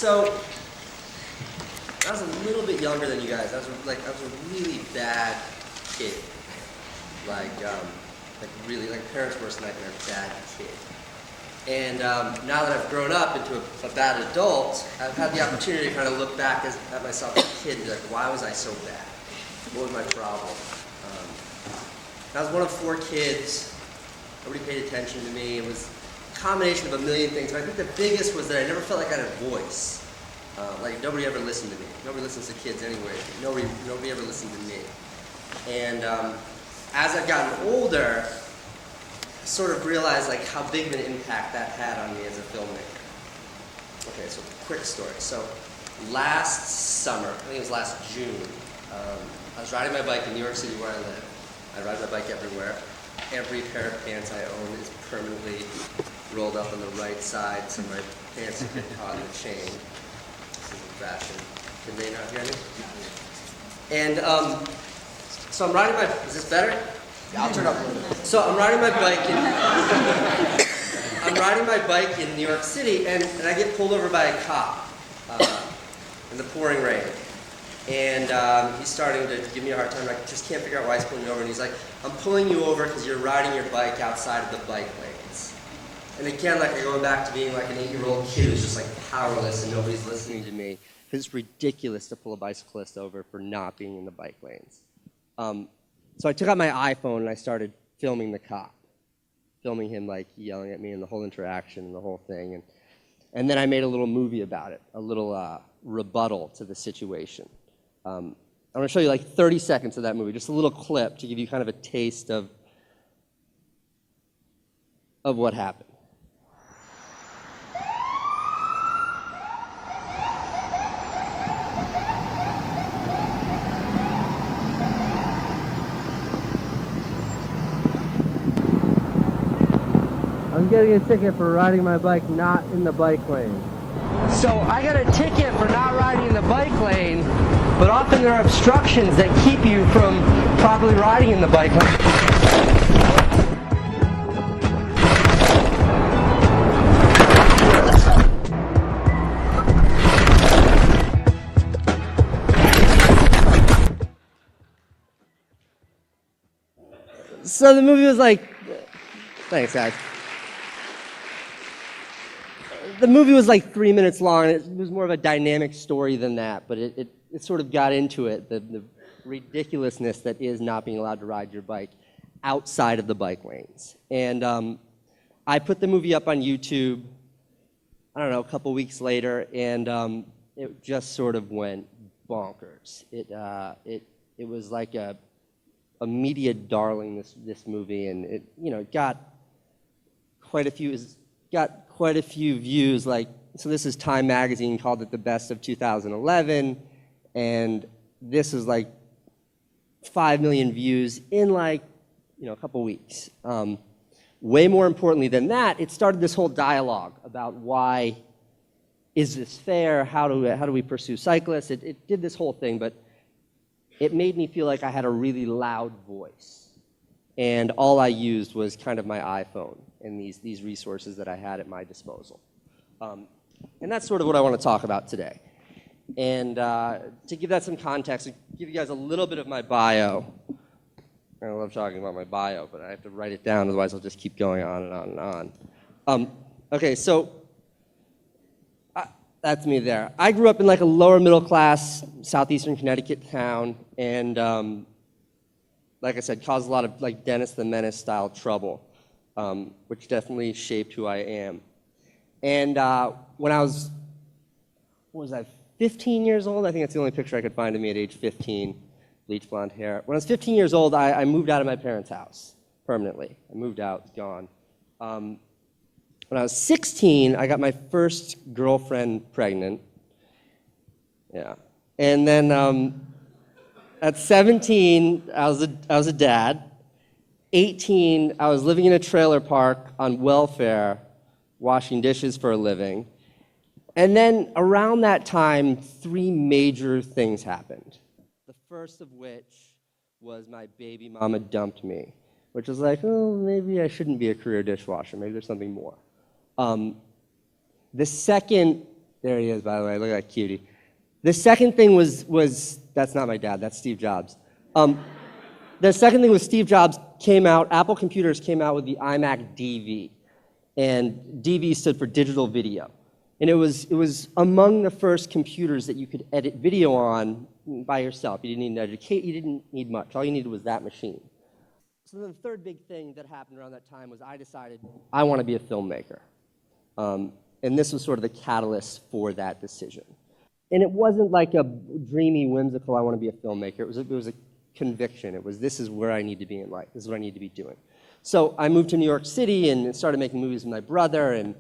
So I was a little bit younger than you guys. I was a really bad kid. Really parents' worst nightmare, bad kid. And now that I've grown up into a bad adult, I've had the opportunity to kind of look back at myself as a kid and be like, why was I so bad? What was my problem? I was one of 4 kids. Nobody paid attention to me. It was a combination of a million things. But I think the biggest was that I never felt like I had a voice. Nobody ever listened to me. Nobody listens to kids anyway. Nobody ever listened to me. And as I've gotten older, I sort of realized how big of an impact that had on me as a filmmaker. Okay, so quick story. So last summer, I think it was last June, I was riding my bike in New York City where I live. I ride my bike everywhere. Every pair of pants I own is permanently rolled up on the right side so my pants don't get caught in the chain. This is the fashion. Can they not hear me? And so I'm riding my, is this better? Yeah, I'll turn up a little bit. So I'm riding my bike in New York City, and I get pulled over by a cop in the pouring rain. And he's starting to give me a hard time. I just can't figure out why he's pulling me over. And he's like, I'm pulling you over because you're riding your bike outside of the bike lanes. And again, I'm going back to being an 8-year-old kid who's just powerless and nobody's listening to me. It's ridiculous to pull a bicyclist over for not being in the bike lanes. So I took out my iPhone and I started filming the cop. Filming him yelling at me and the whole interaction and the whole thing. And then I made a little movie about it, a little rebuttal to the situation. I'm going to show you 30 seconds of that movie, just a little clip to give you kind of a taste of what happened. I'm getting a ticket for riding my bike not in the bike lane. So I got a ticket for not riding in the bike lane, but often there are obstructions that keep you from properly riding in the bike lane. So the movie was thanks guys. The movie was 3 minutes long. It was more of a dynamic story than that, but it sort of got into it, the ridiculousness that is not being allowed to ride your bike outside of the bike lanes. And I put the movie up on YouTube, I don't know, a couple weeks later, and it just sort of went bonkers. It was like a media darling, this movie, and it got quite a few views. So this is Time Magazine called it the best of 2011, and this is 5 million views in a couple weeks. Way more importantly than that, it started this whole dialogue about why is this fair? How do we pursue cyclists? It did this whole thing, but it made me feel like I had a really loud voice, and all I used was kind of my iPhone and these resources that I had at my disposal. And that's sort of what I want to talk about today. And to give that some context, I'll give you guys a little bit of my bio. I love talking about my bio, but I have to write it down, otherwise I'll just keep going on and on and on. Okay, so that's me there. I grew up in a lower middle class southeastern Connecticut town, and like I said, caused a lot of Dennis the Menace style trouble, which definitely shaped who I am. And when I was 15 years old? I think that's the only picture I could find of me at age 15, bleach blonde hair. When I was 15 years old, I moved out of my parents' house permanently. I moved out, gone. When I was 16, I got my first girlfriend pregnant. Yeah. And then at 17, I was a dad. 18, I was living in a trailer park on welfare, washing dishes for a living. And then around that time, 3 major things happened. The first of which was my baby mama dumped me, which was oh, maybe I shouldn't be a career dishwasher. Maybe there's something more. The second There he is, by the way. Look at that cutie. The second thing was that's not my dad. That's Steve Jobs. The second thing was Steve Jobs came out. Apple Computers came out with the iMac DV, and DV stood for digital video. And it was among the first computers that you could edit video on by yourself. You didn't need to educate. You didn't need much. All you needed was that machine. So then the third big thing that happened around that time was I decided I want to be a filmmaker. And this was sort of the catalyst for that decision. And it wasn't like a dreamy, whimsical, I want to be a filmmaker. It was a conviction. It was, this is where I need to be in life. This is what I need to be doing. So I moved to New York City and started making movies with my brother, and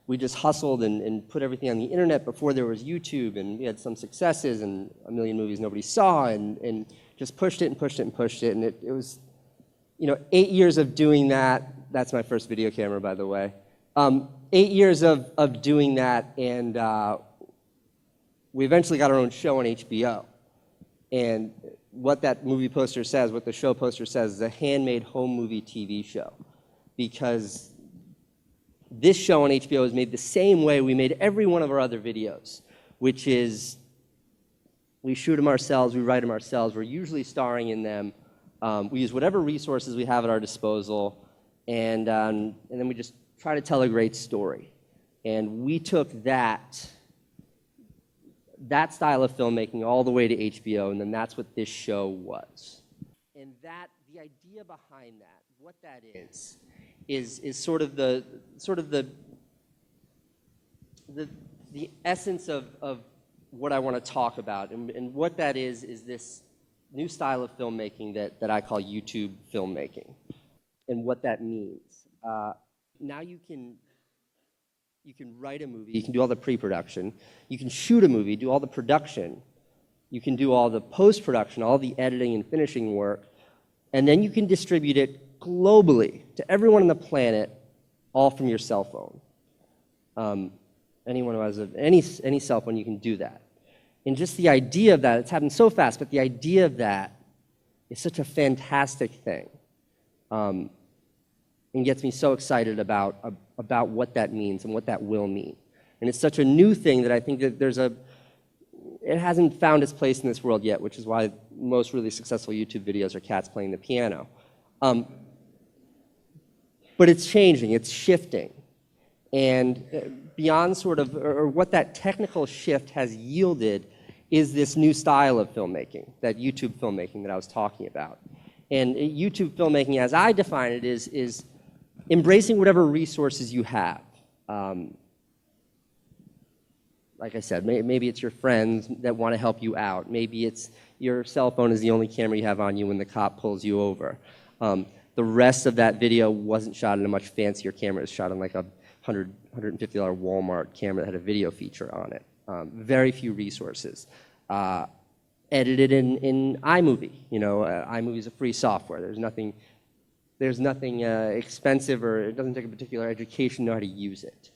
we just hustled and put everything on the internet before there was YouTube, and we had some successes and a million movies nobody saw, and just pushed it and pushed it and pushed it. And it was, 8 years of doing that. That's my first video camera, by the way. 8 years of doing that, and we eventually got our own show on HBO. And what that movie poster says, what the show poster says, is a handmade home movie TV show. Because this show on HBO is made the same way we made every one of our other videos, which is we shoot them ourselves, we write them ourselves, we're usually starring in them. We use whatever resources we have at our disposal, and then we just try to tell a great story. And we took that style of filmmaking all the way to HBO, and then that's what this show was. And the idea behind that, what that is sort of the essence of what I want to talk about. And what that is this new style of filmmaking that I call YouTube filmmaking. And what that means. Now you can write a movie, you can do all the pre-production, you can shoot a movie, do all the production, you can do all the post-production, all the editing and finishing work, and then you can distribute it globally to everyone on the planet, all from your cell phone. Anyone who has any cell phone, you can do that. And just the idea of that, it's happened so fast, but the idea of that is such a fantastic thing. And gets me so excited about what that means and what that will mean. And it's such a new thing that I think that it hasn't found its place in this world yet, which is why most really successful YouTube videos are cats playing the piano. But it's changing, it's shifting. And beyond or what that technical shift has yielded is this new style of filmmaking, that YouTube filmmaking that I was talking about. And YouTube filmmaking, as I define it, is embracing whatever resources you have. Like I said, maybe it's your friends that want to help you out. Maybe it's your cell phone is the only camera you have on you when the cop pulls you over. The rest of that video wasn't shot in a much fancier camera. It was shot on like a $150 Walmart camera that had a video feature on it. Very few resources. Edited in iMovie. iMovie is a free software. There's nothing expensive, or it doesn't take a particular education to know how to use it.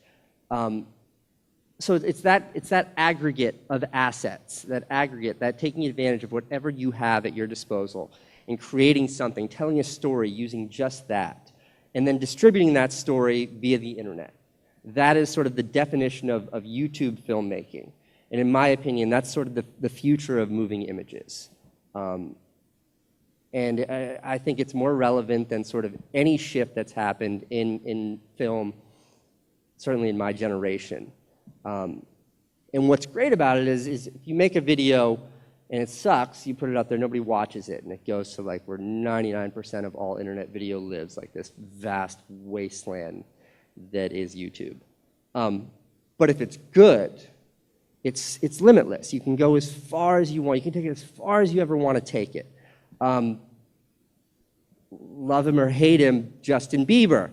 So it's that aggregate of assets, that taking advantage of whatever you have at your disposal and creating something, telling a story using just that, and then distributing that story via the internet. That is sort of the definition of YouTube filmmaking. And in my opinion, that's sort of the future of moving images. And I think it's more relevant than sort of any shift that's happened in film, certainly in my generation. And what's great about it is if you make a video and it sucks, you put it out there, nobody watches it, and it goes to like where 99% of all internet video lives, like this vast wasteland that is YouTube. But if it's good, it's limitless. You can go as far as you want. You can take it as far as you ever want to take it. Love him or hate him, Justin Bieber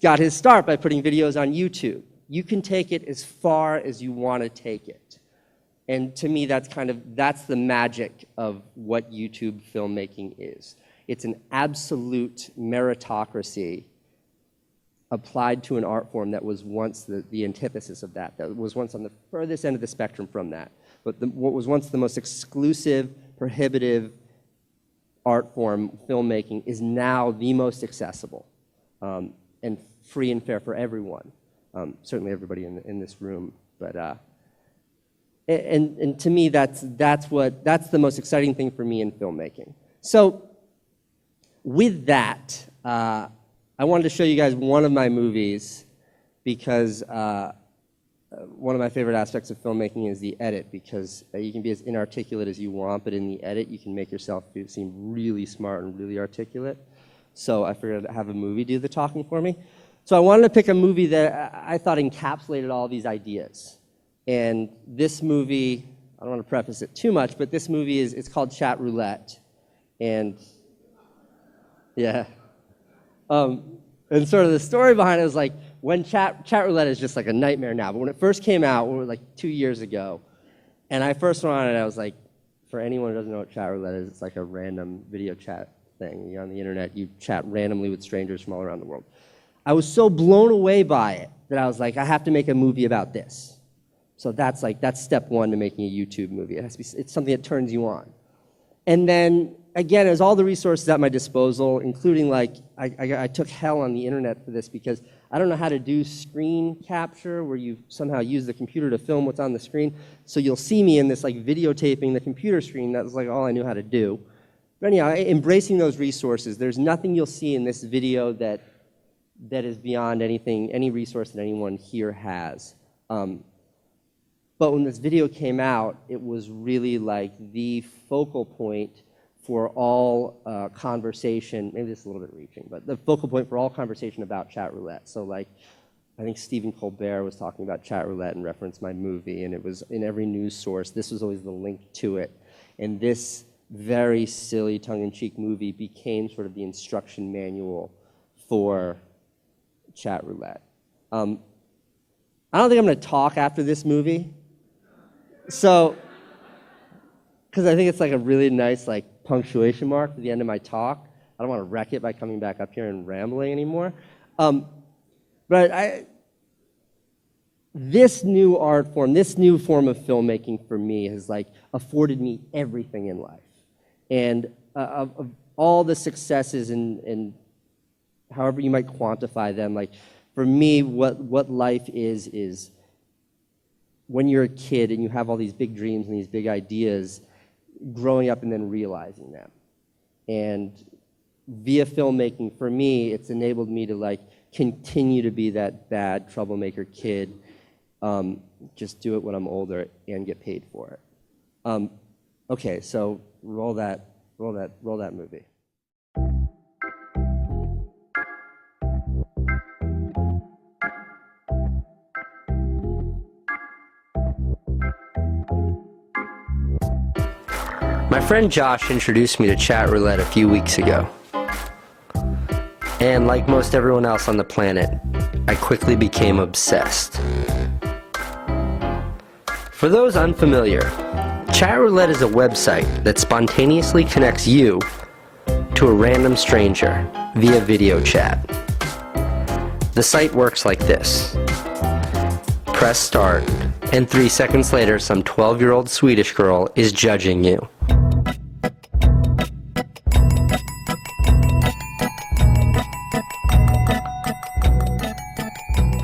got his start by putting videos on YouTube. You can take it as far as you want to take it. And to me, that's the magic of what YouTube filmmaking is. It's an absolute meritocracy applied to an art form that was once the antithesis of that was once on the furthest end of the spectrum from that. But what was once the most exclusive, prohibitive art form, filmmaking, is now the most accessible and free and fair for everyone. Certainly everybody in this room. But And to me, that's the most exciting thing for me in filmmaking. So with that, I wanted to show you guys one of my movies because one of my favorite aspects of filmmaking is the edit, because you can be as inarticulate as you want, but in the edit you can make yourself seem really smart and really articulate. So I figured I'd have a movie do the talking for me. So I wanted to pick a movie that I thought encapsulated all these ideas. And this movie, I don't want to preface it too much, but this movie it's called Chat Roulette. And yeah. And sort of the story behind it was like, when chat roulette is just like a nightmare now, but when it first came out, like 2 years ago, and I first went on it, I was like, for anyone who doesn't know what chat roulette is, it's like a random video chat thing. You're on the internet, you chat randomly with strangers from all around the world. I was so blown away by it that I was like, I have to make a movie about this. So that's step one to making a YouTube movie. It's something that turns you on. And then, again, as all the resources at my disposal, including like, I took hell on the internet for this because I don't know how to do screen capture where you somehow use the computer to film what's on the screen. So you'll see me in this like videotaping the computer screen. That was like all I knew how to do. But anyhow, embracing those resources, there's nothing you'll see in this video that is beyond anything, any resource that anyone here has. But when this video came out, it was really like the focal point for all conversation, maybe this is a little bit reaching, but the focal point for all conversation about chat roulette. So like, I think Stephen Colbert was talking about chat roulette and referenced my movie, and it was in every news source. This was always the link to it. And this very silly tongue-in-cheek movie became sort of the instruction manual for chat roulette. I don't think I'm gonna talk after this movie. So, because I think it's like a really nice like punctuation mark at the end of my talk. I don't want to wreck it by coming back up here and rambling anymore. But this new art form, this new form of filmmaking for me has like afforded me everything in life. And of all the successes and however you might quantify them, like for me, what life is when you're a kid and you have all these big dreams and these big ideas, growing up and then realizing them. And via filmmaking, for me, it's enabled me to like continue to be that bad troublemaker kid, just do it when I'm older and get paid for it. Okay, so roll that movie. My friend Josh introduced me to chat roulette a few weeks ago. And like most everyone else on the planet, I quickly became obsessed. For those unfamiliar, chat roulette is a website that spontaneously connects you to a random stranger via video chat. The site works like this. Press start, and 3 seconds later, some 12-year-old Swedish girl is judging you.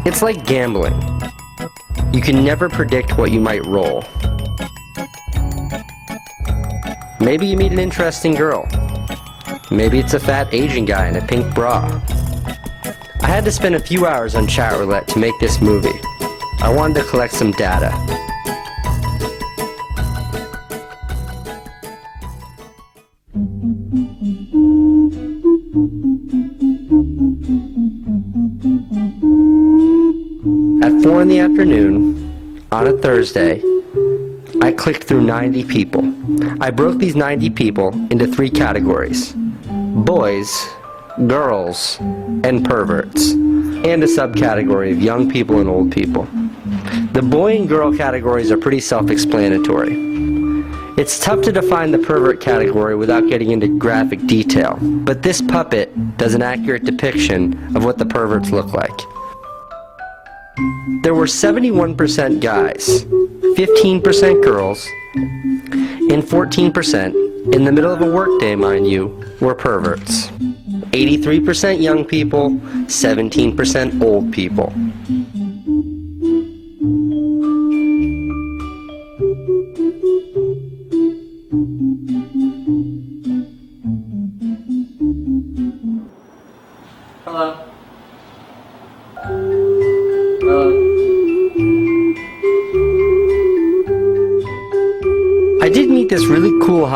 It's like gambling. You can never predict what you might roll. Maybe you meet an interesting girl. Maybe it's a fat Asian guy in a pink bra. I had to spend a few hours on chat roulette to make this movie. I wanted to collect some data. At 4 in the afternoon, on a Thursday, I clicked through 90 people. I broke these 90 people into 3 categories: boys, girls, and perverts, and a subcategory of young people and old people. The boy and girl categories are pretty self-explanatory. It's tough to define the pervert category without getting into graphic detail, but this puppet does an accurate depiction of what the perverts look like. There were 71% guys, 15% girls, and 14%, in the middle of a workday, mind you, were perverts. 83% young people, 17% old people.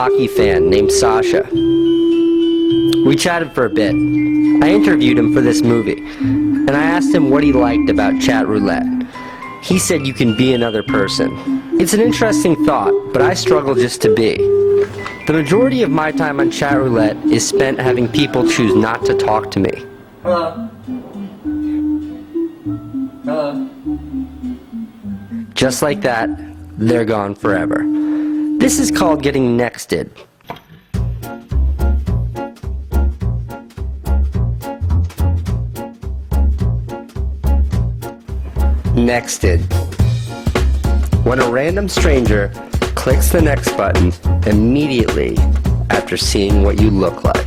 Rocky fan named Sasha. We chatted for a bit. I interviewed him for this movie, and I asked him what he liked about chat roulette. He said you can be another person. It's an interesting thought, but I struggle just to be. The majority of my time on chat roulette is spent having people choose not to talk to me. Hello. Hello. Just like that, they're gone forever. This is called getting nexted. Nexted. When a random stranger clicks the next button immediately after seeing what you look like.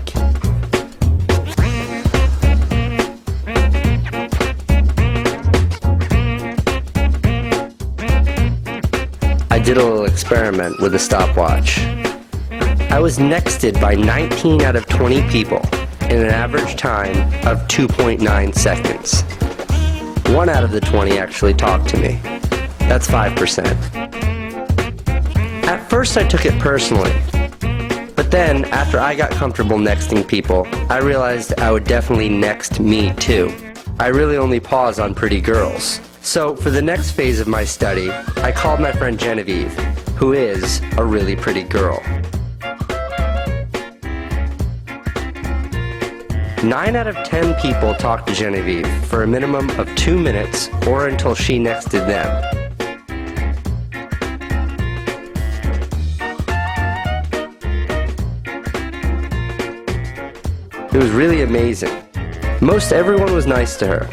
I did a little experiment with a stopwatch. I was nexted by 19 out of 20 people in an average time of 2.9 seconds. 1 out of the 20 actually talked to me. That's 5%. At first I took it personally, but then after I got comfortable nexting people, I realized I would definitely next me too. I really only pause on pretty girls. So for the next phase of my study, I called my friend Genevieve, who is a really pretty girl. 9 out of 10 people talked to Genevieve for a minimum of 2 minutes or until she nexted them. It was really amazing. Most everyone was nice to her.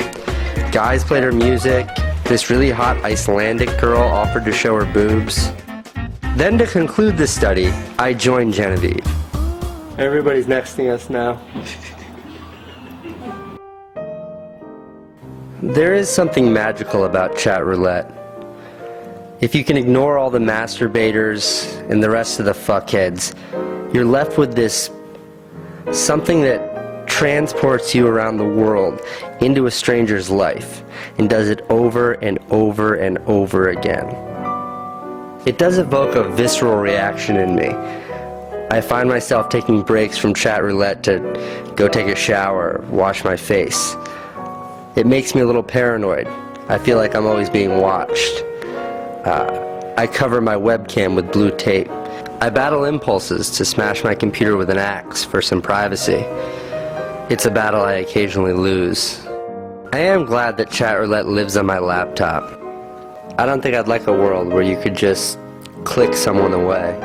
Guys played her music. This really hot Icelandic girl offered to show her boobs. Then to conclude this study, I joined Genevieve. Everybody's nexting us now. There is something magical about chat roulette. If you can ignore all the masturbators and the rest of the fuckheads, you're left with this something that transports you around the world into a stranger's life and does it over and over and over again. It does evoke a visceral reaction in me. I find myself taking breaks from chat roulette to go take a shower, wash my face. It makes me a little paranoid. I feel like I'm always being watched. I cover my webcam with blue tape. I battle impulses to smash my computer with an axe for some privacy. It's a battle I occasionally lose. I am glad that chat roulette lives on my laptop. I don't think I'd like a world where you could just click someone away.